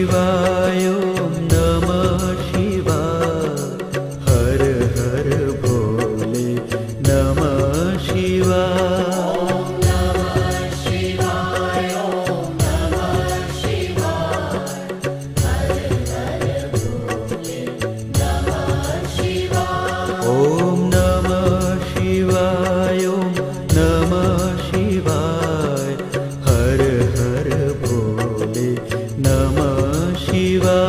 शिवाय ॐ नमः शिवाय हर हर भोले नमः शिवाय ॐ नमः शिवाय ॐ नमः शिवाय हर हर भोले नमः शिवाय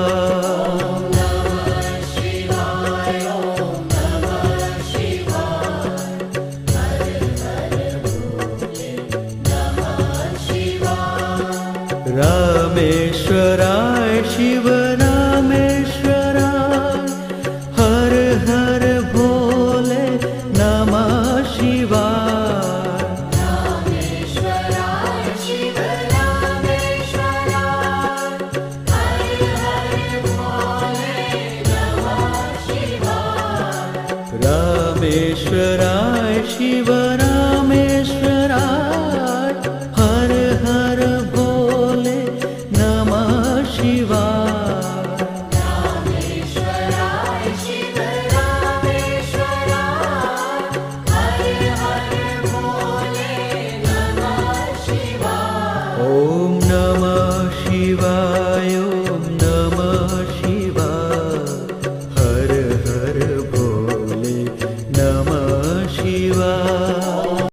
रामेश्वराय शिव रामेश्वराय हर हर भोले नमः शिवाय रामेश्वराय शिव रामेश्वराय हर हर भोले नमः शिवाय ॐ